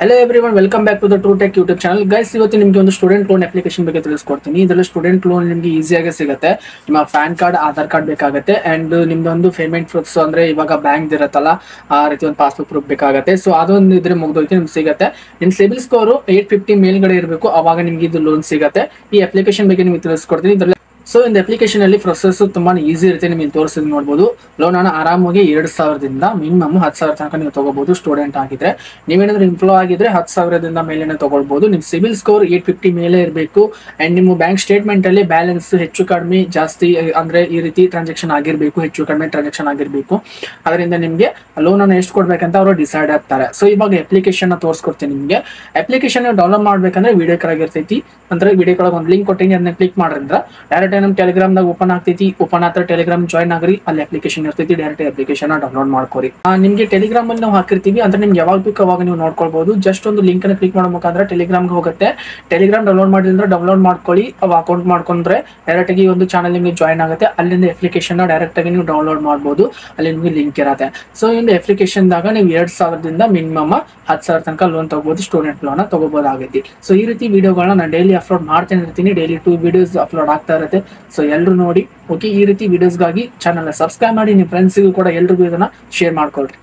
Hello everyone, welcome back to the True Tech YouTube channel. Guys, ಇವತ್ತು ನಿಮಗೆ ಒಂದು student loan application ಬಗ್ಗೆ ತಿಳಿಸ್ಕೊಡ್ತೀನಿ. ಇದರಲ್ಲಿ ಸ್ಟೂಡೆಂಟ್ ಲೋನ್ ನಿಮಗೆ ಈಸಿಯಾಗಿ ಸಿಗುತ್ತೆ. ನಿಮ್ಮ ಪ್ಯಾನ್ ಕಾರ್ಡ್, ಆಧಾರ್ ಕಾರ್ಡ್ ಬೇಕಾಗುತ್ತೆ ಅಂಡ್ ನಿಮ್ದು ಒಂದು ಪೇಮೆಂಟ್ ಪ್ರೂಫ್ಸ್ ಅಂದ್ರೆ ಇವಾಗ ಬ್ಯಾಂಕ್ ಇರುತ್ತಲ್ಲ ಆ ರೀತಿ ಒಂದು ಪಾಸ್ಬುಕ್ ಪ್ರೂಫ್ ಬೇಕಾಗುತ್ತೆ. ಸೊ ಅದೊಂದು ಇದ್ರೆ ಮುಗಿದೋಯ್ತು, ನಿಮ್ಗೆ ಸಿಗುತ್ತೆ. ನಿಮ್ಮ ಸಿಬಿಲ್ ಸ್ಕೋರ್ 850 ಮೇಲ್ಗಡೆ ಇರಬೇಕು, ಅವಾಗ ನಿಮ್ಗೆ ಇದು ಲೋನ್ ಸಿಗುತ್ತೆ. ಈ ಅಪ್ಲಿಕೇಶನ್ ಬಗ್ಗೆ ನಿಮಗೆ ತಿಳಿಸ್ಕೊಡ್ತೀನಿ. ಇದರಲ್ಲಿ ಸೊ ಇಂದ ಅಪ್ಲಿಕೇಶನ್ ಅಲ್ಲಿ ಪ್ರೊಸೆಸ್ ತುಂಬಾ ಈಸಿ ಇರುತ್ತೆ. ನಿಮಗೆ ತೋರಿಸಿದ್ ನೋಡಬಹುದು. ಲೋನ್ ಅನ್ನ ಆರಾಮಾಗಿ 2,000ದಿಂದ ಮಿನಿಮಮ್ 10,000 ತನಕ ನೀವು ತಗೋಬಹುದು. ಸ್ಟೂಡೆಂಟ್ ಆಗಿದ್ರೆ, ನೀವೇನಾದ್ರೂ ಎಂಪ್ಲಾಯ್ ಆಗಿದ್ರೆ 10,000ದಿಂದ ಮೇಲೆನೆ ತಗೊಳ್ಬಹುದು. ನಿಮ್ ಸಿಬಿಲ್ ಸ್ಕೋರ್ 850 ಮೇಲೆ ಇರಬೇಕು ಅಂಡ್ ನಿಮ್ಮ ಬ್ಯಾಂಕ್ ಸ್ಟೇಟ್ಮೆಂಟ್ ಅಲ್ಲಿ ಬ್ಯಾಲೆನ್ಸ್ ಹೆಚ್ಚು ಕಡಿಮೆ ಜಾಸ್ತಿ ಅಂದ್ರೆ ಈ ರೀತಿ ಟ್ರಾನ್ಸಾಕ್ಷನ್ ಆಗಿರ್ಬೇಕು, ಹೆಚ್ಚು ಕಡಿಮೆ ಟ್ರಾನ್ಸಾಕ್ಷನ್ ಆಗಿರ್ಬೇಕು. ಅದರಿಂದ ನಿಮ್ಗೆ ಲೋನ್ ಅನ್ನ ಎಷ್ಟು ಕೊಡ್ಬೇಕಂತ ಅವರು ಡಿಸೈಡ್ ಆಗ್ತಾರೆ. ಸೊ ಇವಾಗ ಅಪ್ಲಿಕೇಶನ್ ತೋರಿಸ್ಕೊಡ್ತೀನಿ ನಿಮ್ಗೆ. ಅಪ್ಲಿಕೇಶನ್ ಡೌನ್ಲೋಡ್ ಮಾಡ್ಬೇಕಂದ್ರೆ ವಿಡಿಯೋ ಕೆಳಗಿರ್ತೈತಿ, ಅಂದ್ರೆ ವಿಡಿಯೋ ಕೆಳಗೆ ಒಂದು ಲಿಂಕ್ ಕೊಟ್ಟಿನಿ, ಅದನ್ನ ಕ್ಲಿಕ್ ಮಾಡಿದ್ರೆ ಡೈರೆಕ್ಟ್ ನಮ್ ಟೆಲಿಗ್ರಾಮ್ ದಾಗ ಓಪನ್ ಆಗ್ತೈತಿ. ಓಪನ್ ಆದ್ರೆ ಟೆಲಿಗ್ರಾಮ್ ಜಾಯ್ನ್ ಆಗ್ರಿ, ಅಲ್ಲಿ ಅಪ್ಲಿಕೇಶನ್ ಇರ್ತೈತಿ. ಡೈರೆಕ್ಟ್ ಅಪ್ಲಿಕೇಶನ್ ಡೌನ್ಲೋಡ್ ಮಾಡ್ಕೋರಿ. ನಿಮ್ಗೆ ಟೆಲಿಗ್ರಾಮ್ ಅಲ್ಲಿ ನಾವು ಹಾಕಿರ್ತೀವಿ, ಅಂದ್ರೆ ನಿಮ್ಗೆ ಯಾವಾಗ ಬೇಕು ಅವಾಗ ನೀವು ನೋಡ್ಕೊಳ್ಬಹುದು. ಜಸ್ಟ್ ಒಂದು ಲಿಂಕ್ ಅನ್ನ ಕ್ಲಿಕ್ ಮಾಡಬೇಕಾದ್ರೆ ಟೆಲಿಗ್ರಾಮ್ಗೆ ಹೋಗುತ್ತೆ. ಟೆಲಿಗ್ರಾಮ್ ಡೌನ್ಲೋಡ್ ಮಾಡಿದ್ರೆ ಡೌನ್ಲೋಡ್ ಮಾಡ್ಕೊಳ್ಳಿ. ಅವ್ ಅಕೌಂಟ್ ಮಾಡ್ಕೊಂಡ್ರೆ ಡೈರೆಕ್ಟ್ ಆಗಿ ಒಂದು ಚಾನಲ್ ನಿಮ್ಗೆ ಜಾಯ್ನ್ ಆಗುತ್ತೆ. ಅಲ್ಲಿಂದ ಅಪ್ಲಿಕೇಶನ್ ಡೈರೆಕ್ಟ್ ಆಗಿ ನೀವು ಡೌನ್ಲೋಡ್ ಮಾಡಬಹುದು. ಅಲ್ಲಿ ನಿಮ್ಗೆ ಲಿಂಕ್ ಇರುತ್ತೆ. ಸೊ ಇಂದ ಅಪ್ಲಿಕೇಶನ್ ದಾಗ ನೀವು 2,000ದಿಂದ ಮಿನಿಮಮ್ 10,000 ತನಕ ಲೋನ್ ತಗೋಬಹುದು, ಸ್ಟೂಡೆಂಟ್ ಲೋನ್ ತಗೋಬಹುದಾಗೈತಿ. ಸೊ ಈ ರೀತಿ ವಿಡಿಯೋಗಳನ್ನ ನಾನು ಡೈಲಿ ಅಪ್ಲೋಡ್ ಮಾಡ್ತಾನೆ ಇರ್ತೀನಿ. ಡೈಲಿ 2 ವಿಡಿಯೋಸ್ ಅಪ್ಲೋಡ್ ಆಗ್ತಾ ಇರುತ್ತೆ. ಸೊ ಎಲ್ಲರೂ ನೋಡಿ. ಓಕೆ, ಈ ರೀತಿ ವಿಡಿಯೋಸ್ಗಾಗಿ ಚಾನಲ್ ಸಬ್ಸ್ಕ್ರೈಬ್ ಮಾಡಿ. ನಿಮ್ಮ ಫ್ರೆಂಡ್ಸ್ಗೂ ಕೂಡ ಎಲ್ರಿಗೂ ಇದನ್ನ ಶೇರ್ ಮಾಡ್ಕೊಳ್ರಿ.